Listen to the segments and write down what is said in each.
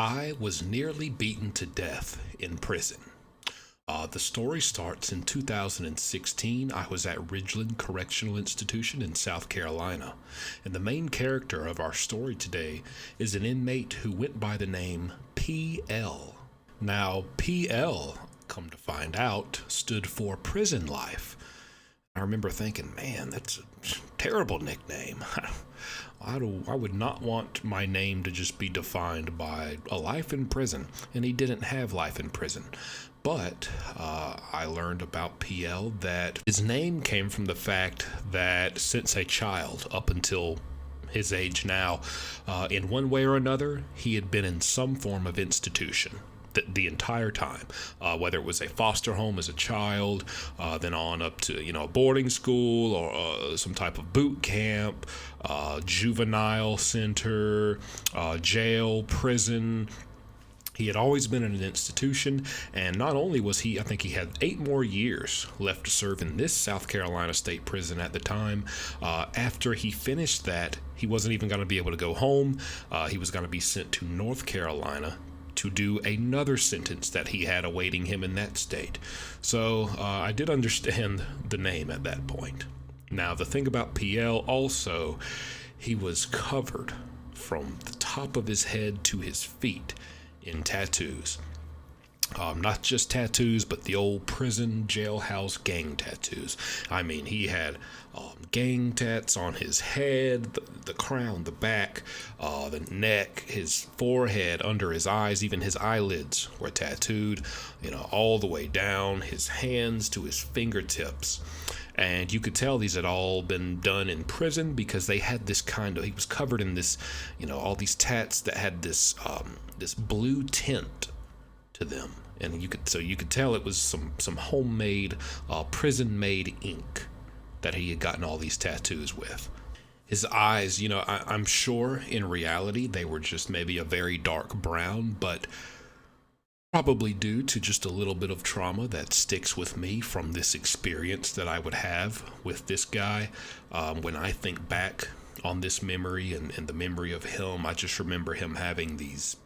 I was nearly beaten to death in prison. The story starts in 2016. I was at Ridgeland Correctional Institution in South Carolina, and the main character of our story today is an inmate who went by the name PL. Now, PL, come to find out, stood for prison life. I remember thinking, man, that's a terrible nickname. I would not want my name to just be defined by a life in prison, and he didn't have life in prison. But I learned about PL that his name came from the fact that since a child, up until his age now, in one way or another, he had been in some form of institution the entire time, whether it was a foster home as a child, then on up to a boarding school or some type of boot camp, juvenile center, jail, prison. He had always been in an institution, and not only was he, I think he had 8 more years left to serve in this South Carolina state prison at the time. After he finished that, he wasn't even going to be able to go home. He was going to be sent to North Carolina to do another sentence that he had awaiting him in that state. So I did understand the name at that point. Now, the thing about PL also, he was covered from the top of his head to his feet in tattoos. Not just tattoos, but the old prison jailhouse gang tattoos. I mean, he had gang tats on his head, the crown, the back, the neck, his forehead, under his eyes, even his eyelids were tattooed, all the way down, his hands to his fingertips. And you could tell these had all been done in prison because they had this he was covered in this, all these tats that had this blue tint to them. And you could tell it was some homemade, prison-made ink that he had gotten all these tattoos with. His eyes, I'm sure in reality they were just maybe a very dark brown, but probably due to just a little bit of trauma that sticks with me from this experience that I would have with this guy. When I think back on this memory and the memory of him, I just remember him having these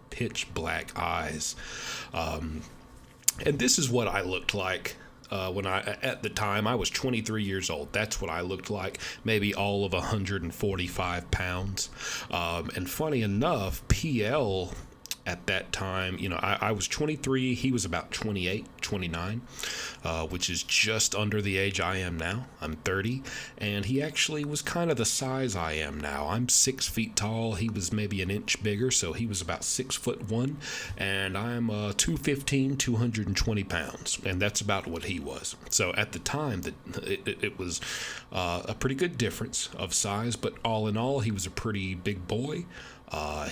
pitch black eyes. And this is what I looked like at the time. I was 23 years old. That's what I looked like, maybe all of 145 pounds. And funny enough, PL at that time, I was 23, he was about 28, 29, which is just under the age I am now. I'm 30, and he actually was kind of the size I am now. I'm 6 feet tall, he was maybe an inch bigger, so he was about 6'1", and I'm 215, 220 pounds, and that's about what he was. So at the time, it was a pretty good difference of size, but all in all, he was a pretty big boy.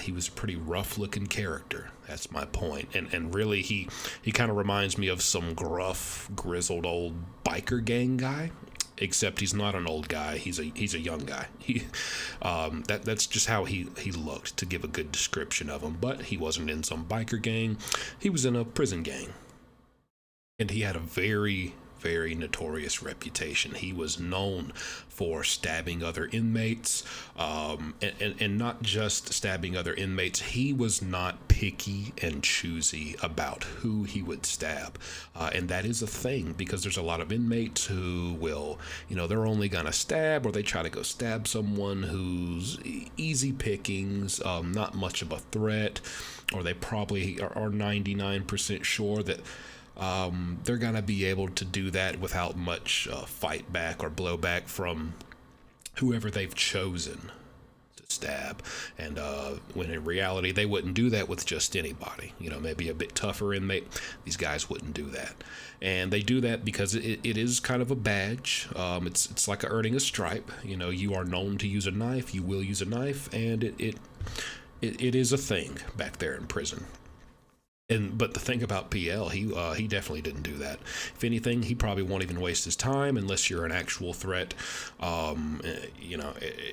He was a pretty rough-looking character. That's my point. And really, he kind of reminds me of some gruff, grizzled old biker gang guy. Except he's not an old guy. He's a young guy. That's just how he looked, to give a good description of him. But he wasn't in some biker gang. He was in a prison gang, and he had a very notorious reputation. He was known for stabbing other inmates, and not just stabbing other inmates. He was not picky and choosy about who he would stab, and that is a thing, because there's a lot of inmates who will, they're only gonna stab, or they try to go stab someone who's easy pickings, not much of a threat, or they probably are 99% sure that they're going to be able to do that without much fight back or blowback from whoever they've chosen to stab. And when in reality, they wouldn't do that with just anybody. Maybe a bit tougher inmate, these guys wouldn't do that. And they do that because it is kind of a badge. It's like earning a stripe. You are known to use a knife, you will use a knife, and it is a thing back there in prison. But the thing about PL, he definitely didn't do that. If anything, he probably won't even waste his time unless you're an actual threat.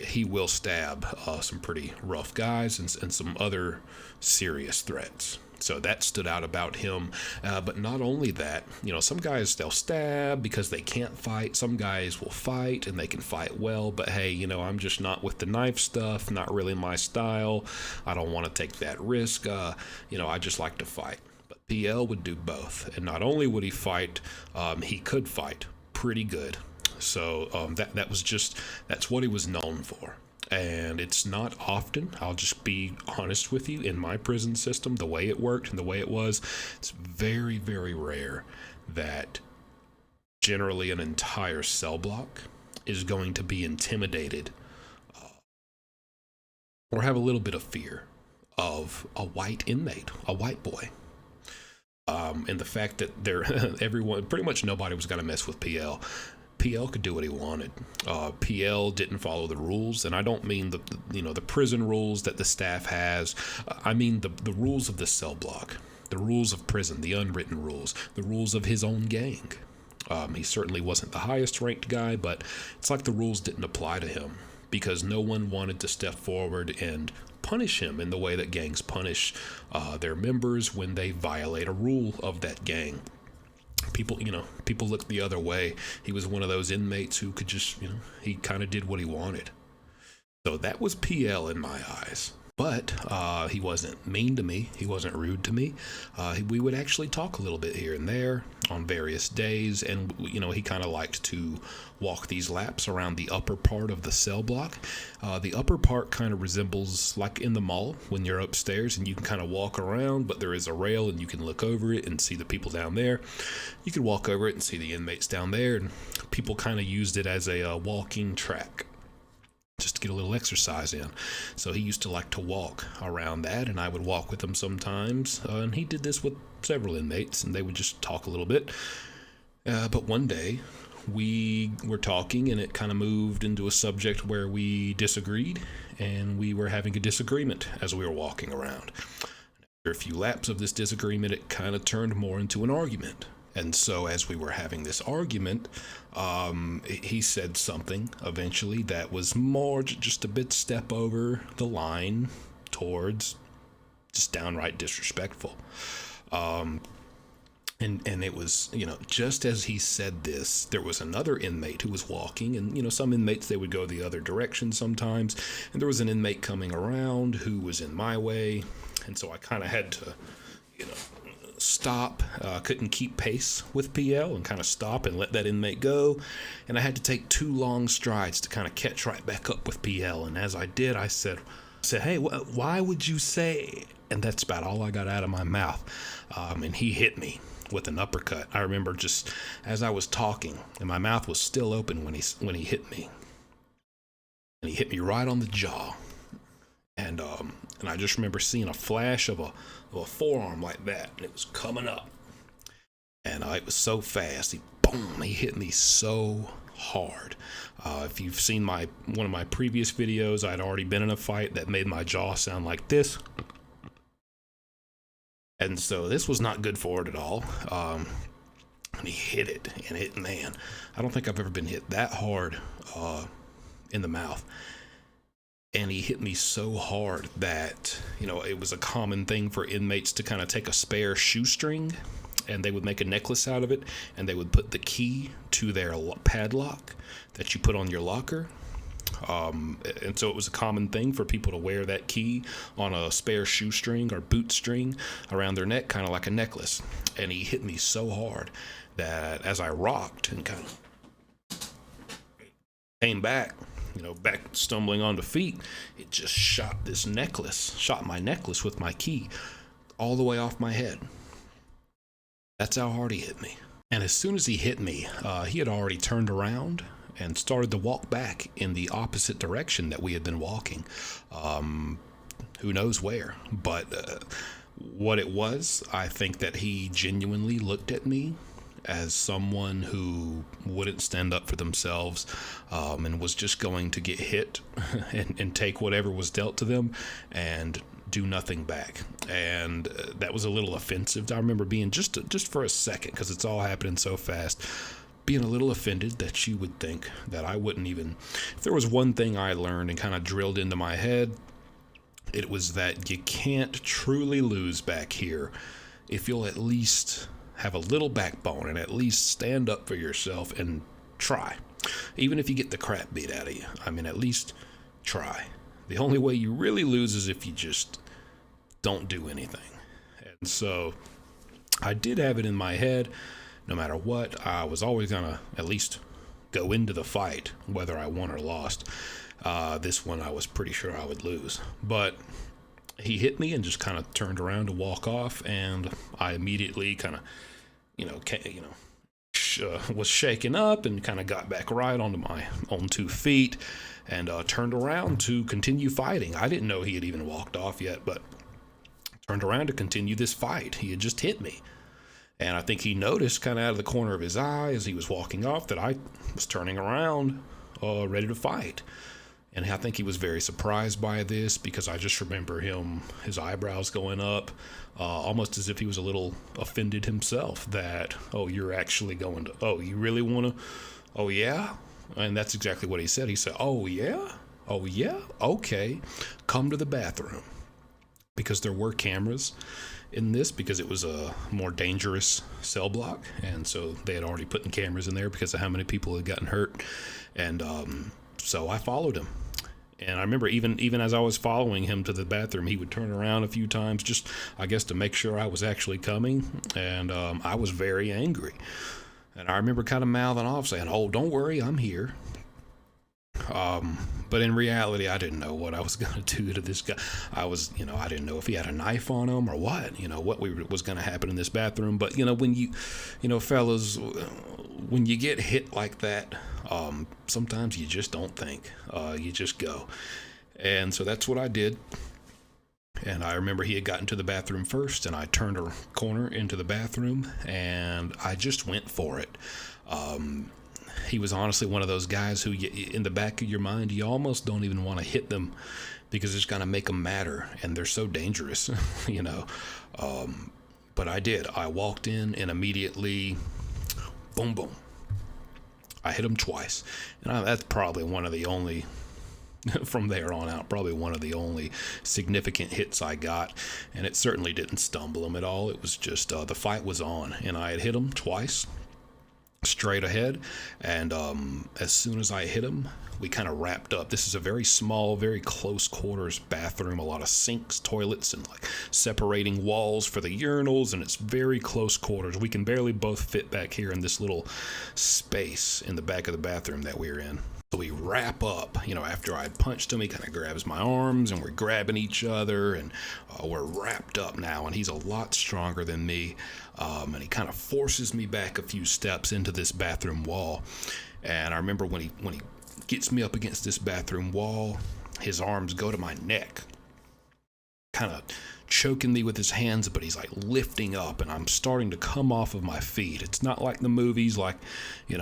He will stab some pretty rough guys and some other serious threats. So that stood out about him. But not only that, some guys, they'll stab because they can't fight. Some guys will fight and they can fight well. But hey, I'm just not with the knife stuff, not really my style. I don't want to take that risk. I just like to fight. But PL would do both. And not only would he fight, he could fight pretty good. So that's what he was known for. And it's not often, I'll just be honest with you, in my prison system, the way it worked and the way it was, it's very, very rare that generally an entire cell block is going to be intimidated or have a little bit of fear of a white inmate, a white boy. And the fact that everyone, pretty much nobody was going to mess with PL. PL could do what he wanted. PL didn't follow the rules, and I don't mean the prison rules that the staff has. I mean the rules of the cell block, the rules of prison, the unwritten rules, the rules of his own gang. He certainly wasn't the highest ranked guy, but it's like the rules didn't apply to him because no one wanted to step forward and punish him in the way that gangs punish their members when they violate a rule of that gang. People looked the other way. He was one of those inmates who could just, he kind of did what he wanted. So that was PL in my eyes. But he wasn't mean to me. He wasn't rude to me. We would actually talk a little bit here and there on various days. And, he kind of liked to walk these laps around the upper part of the cell block. The upper part kind of resembles like in the mall when you're upstairs and you can kind of walk around, but there is a rail and you can look over it and see the people down there. You can walk over it and see the inmates down there. And people kind of used it as a walking track, just to get a little exercise in. So he used to like to walk around that, and I would walk with him sometimes. And he did this with several inmates, and they would just talk a little bit. But one day, we were talking, and it kind of moved into a subject where we disagreed, and we were having a disagreement as we were walking around. After a few laps of this disagreement, it kind of turned more into an argument. And so as we were having this argument, he said something eventually that was more just a bit step over the line towards just downright disrespectful. And it was, just as he said this, there was another inmate who was walking, and, some inmates, they would go the other direction sometimes. And there was an inmate coming around who was in my way. And so I kind of had to, stop, couldn't keep pace with PL and kind of stop and let that inmate go. And I had to take 2 long strides to kind of catch right back up with PL. And as I did, I said, hey, why would you say? And that's about all I got out of my mouth. And he hit me with an uppercut. I remember just as I was talking and my mouth was still open when he hit me. And he hit me right on the jaw. And I just remember seeing a flash of a forearm like that, and it was coming up. And it was so fast. He hit me so hard. If you've seen one of my previous videos, I'd already been in a fight that made my jaw sound like this. And so this was not good for it at all. And he hit it, and man, I don't think I've ever been hit that hard in the mouth. And he hit me so hard that, it was a common thing for inmates to kind of take a spare shoestring and they would make a necklace out of it, and they would put the key to their padlock that you put on your locker. And so it was a common thing for people to wear that key on a spare shoestring or boot string around their neck, kind of like a necklace. And he hit me so hard that as I rocked and kind of came back, back stumbling onto feet, it just shot my necklace with my key all the way off my head. That's how hard he hit me. And as soon as he hit me, he had already turned around and started to walk back in the opposite direction that we had been walking. Who knows where, but what it was, I think that he genuinely looked at me as someone who wouldn't stand up for themselves, and was just going to get hit and take whatever was dealt to them and do nothing back. And that was a little offensive. I remember being just for a second, because it's all happening so fast, being a little offended that you would think that I wouldn't even, if there was one thing I learned and kind of drilled into my head, It was that you can't truly lose back here if you'll at least have a little backbone and at least stand up for yourself and try. Even if you get the crap beat out of you. I mean, at least try. The only way you really lose is if you just don't do anything. And so I did have it in my head, no matter what, I was always going to at least go into the fight, whether I won or lost. This one I was pretty sure I would lose. But he hit me and just kind of turned around to walk off, and I immediately kind of, was shaken up and kind of got back right onto my own 2 feet and turned around to continue fighting. I didn't know he had even walked off yet, but turned around to continue this fight. He had just hit me. And I think he noticed kind of out of the corner of his eye as he was walking off that I was turning around, ready to fight. And I think he was very surprised by this, because I just remember his eyebrows going up, almost as if he was a little offended himself that, oh, you're actually going to, oh, you really want to, oh, yeah? And that's exactly what he said. He said, oh, yeah? Oh, yeah? Okay. Come to the bathroom. Because there were cameras in this, because it was a more dangerous cell block, and so they had already put in cameras in there because of how many people had gotten hurt. And so I followed him. And I remember even as I was following him to the bathroom, he would turn around a few times, just, I guess, to make sure I was actually coming. And I was very angry. And I remember kind of mouthing off, saying, oh, don't worry, I'm here. But in reality, I didn't know what I was going to do to this guy. I didn't know if he had a knife on him or what, what was going to happen in this bathroom. But, when fellas, when you get hit like that, sometimes you just don't think, you just go. And so that's what I did. And I remember he had gotten to the bathroom first, and I turned a corner into the bathroom, and I just went for it. He was honestly one of those guys who, in the back of your mind, you almost don't even want to hit them, because it's going to make them madder, and they're so dangerous, But I did. I walked in, and immediately, boom, boom. I hit him twice. And that's probably one of the only, from there on out, probably one of the only significant hits I got. And it certainly didn't stumble him at all. It was just the fight was on, and I had hit him twice. Straight ahead, and as soon as I hit him, we kind of wrapped up. This is a very small, very close quarters bathroom, a lot of sinks, toilets, and like separating walls for the urinals, and it's very close quarters. We can barely both fit back here in this little space in the back of the bathroom that we're in. So we wrap up, after I punched him, he kind of grabs my arms, and we're grabbing each other, and we're wrapped up now, and he's a lot stronger than me, and he kind of forces me back a few steps into this bathroom wall. And I remember when he gets me up against this bathroom wall, his arms go to my neck, kind of choking me with his hands, but he's like lifting up, and I'm starting to come off of my feet. It's not like the movies, like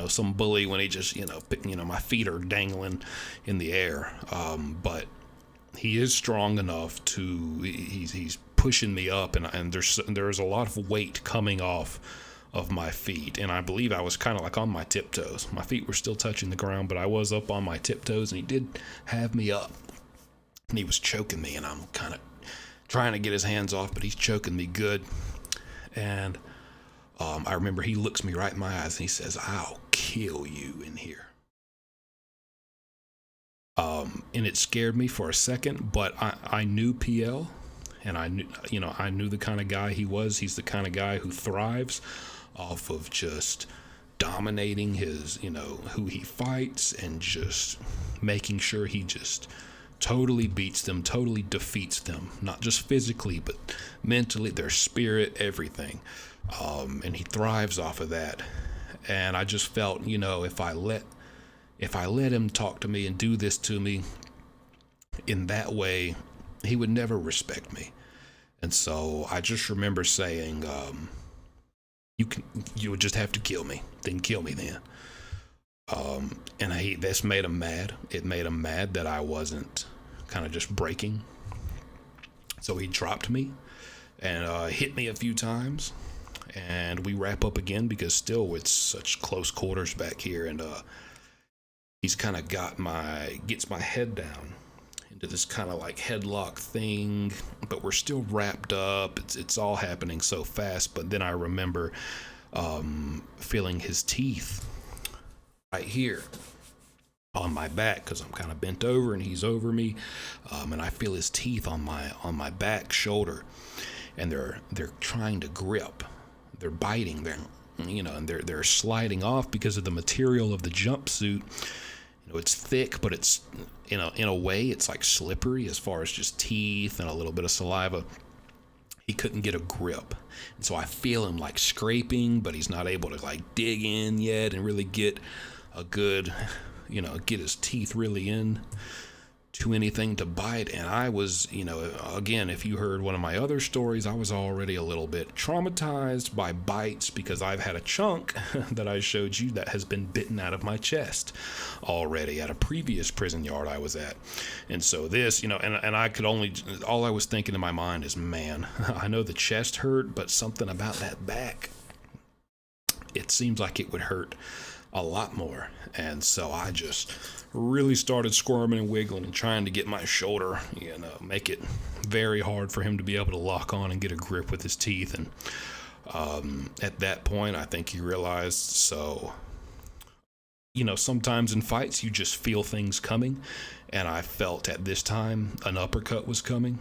some bully when he just my feet are dangling in the air, but he is strong enough to, he's pushing me up, and there's a lot of weight coming off of my feet, and I believe I was kind of like on my tiptoes. My feet were still touching the ground, but I was up on my tiptoes, and he did have me up, and he was choking me, and I'm kind of trying to get his hands off, but he's choking me good. And I remember he looks me right in my eyes, and he says, "I'll kill you in here." And it scared me for a second, but I knew PL, and I knew the kind of guy he was. He's the kind of guy who thrives off of just dominating his, who he fights, and just making sure he just totally beats them, totally defeats them, not just physically, but mentally, their spirit, everything. And he thrives off of that. And I just felt, if I let him talk to me and do this to me in that way, he would never respect me. And so I just remember saying, you would just have to kill me, then kill me then. And this made him mad. It made him mad that I wasn't kind of just breaking. So he dropped me and hit me a few times, and we wrap up again, because still it's such close quarters back here. And he's kind of gets my head down, into this kind of like headlock thing, but we're still wrapped up. It's all happening so fast. But then I remember feeling his teeth right here on my back, because I'm kind of bent over and he's over me, and I feel his teeth on my back shoulder, and they're trying to grip, they're biting, and they're sliding off because of the material of the jumpsuit. It's thick, but it's in a way it's like slippery as far as just teeth and a little bit of saliva. He couldn't get a grip, and so I feel him like scraping, but he's not able to like dig in yet and really get a good, get his teeth really in to anything to bite. And I was, again, if you heard one of my other stories, I was already a little bit traumatized by bites, because I've had a chunk that I showed you that has been bitten out of my chest already at a previous prison yard I was at. And so this, and I could only, all I was thinking in my mind is, man, I know the chest hurt, but something about that back, it seems like it would hurt a lot more. And so I just really started squirming and wiggling and trying to get my shoulder, make it very hard for him to be able to lock on and get a grip with his teeth. And at that point, I think he realized, so, sometimes in fights you just feel things coming, and I felt at this time an uppercut was coming.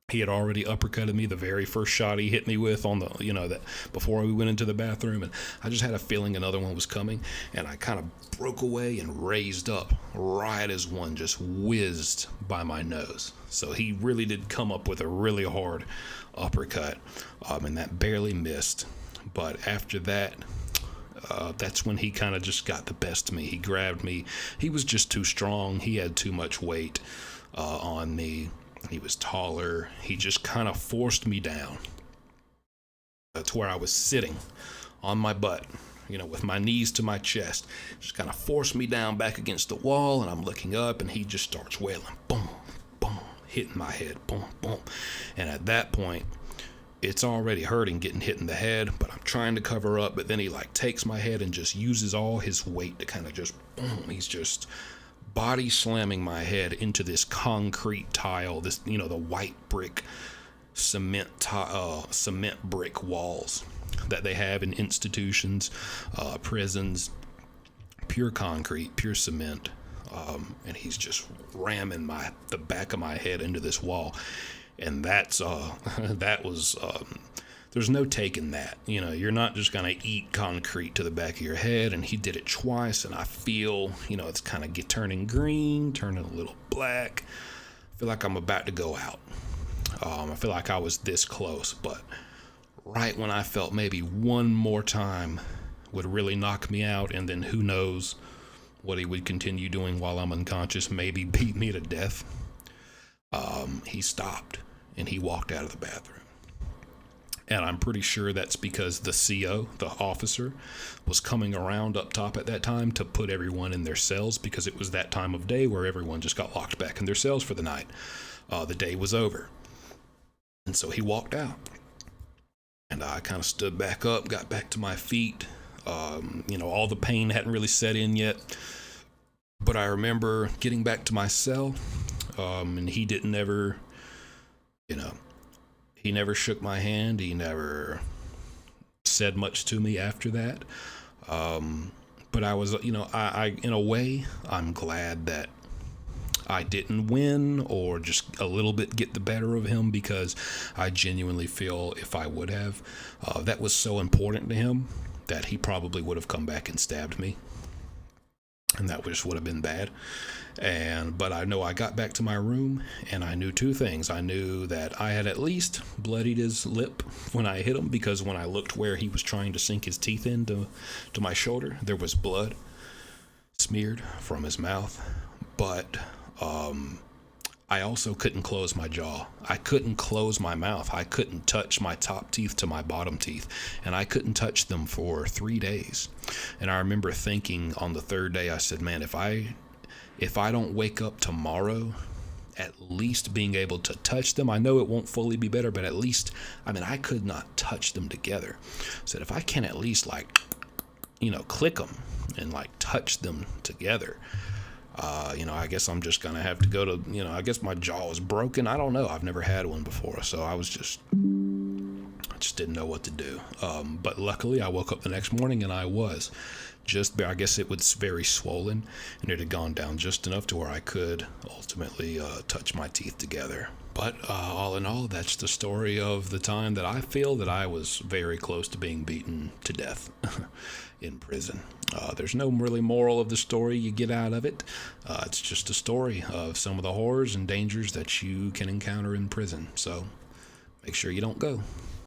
He had already uppercutted me the very first shot he hit me with on the, that before we went into the bathroom. And I just had a feeling another one was coming. And I kind of broke away and raised up right as one just whizzed by my nose. So he really did come up with a really hard uppercut. And that barely missed. But after that, that's when he kind of just got the best of me. He grabbed me. He was just too strong. He had too much weight on me. He was taller. He just kind of forced me down to where I was sitting on my butt, with my knees to my chest. Just kind of forced me down back against the wall, and I'm looking up, and he just starts wailing, boom, boom, hitting my head, boom, boom. And at that point, it's already hurting getting hit in the head, but I'm trying to cover up, but then he like takes my head and just uses all his weight to kind of just, boom, he's just body slamming my head into this concrete tile, this, the white brick cement brick walls that they have in institutions, prisons, pure concrete, pure cement. And he's just ramming the back of my head into this wall. And that was, there's no taking that. You're not just going to eat concrete to the back of your head. And he did it twice, and I feel, it's kind of turning green, turning a little black. I feel like I'm about to go out. I feel like I was this close, but right when I felt maybe one more time would really knock me out, and then who knows what he would continue doing while I'm unconscious, maybe beat me to death. He stopped, and he walked out of the bathroom. And I'm pretty sure that's because the CO, the officer, was coming around up top at that time to put everyone in their cells, because it was that time of day where everyone just got locked back in their cells for the night. The day was over. And so he walked out. And I kind of stood back up, got back to my feet. All the pain hadn't really set in yet. But I remember getting back to my cell, and he didn't ever, he never shook my hand. He never said much to me after that. But I was, I in a way, I'm glad that I didn't win or just a little bit get the better of him, because I genuinely feel if I would have, that was so important to him that he probably would have come back and stabbed me. And that just would have been bad. But I know I got back to my room, and I knew two things. I knew that I had at least bloodied his lip when I hit him, because when I looked where he was trying to sink his teeth into my shoulder, there was blood smeared from his mouth. But I also couldn't close my jaw. I couldn't close my mouth. I couldn't touch my top teeth to my bottom teeth, and I couldn't touch them for 3 days. And I remember thinking on the third day, I said, man, if I don't wake up tomorrow at least being able to touch them, I know it won't fully be better, but at least, I could not touch them together. I said, if I can at least click them and touch them together, I guess I'm just gonna have to go to, I guess my jaw is broken. I don't know. I've never had one before, so I just didn't know what to do. But luckily, I woke up the next morning and I was I guess it was very swollen, and it had gone down just enough to where I could ultimately touch my teeth together. But all in all, that's the story of the time that I feel that I was very close to being beaten to death in prison. There's no really moral of the story you get out of it. It's just a story of some of the horrors and dangers that you can encounter in prison. So make sure you don't go.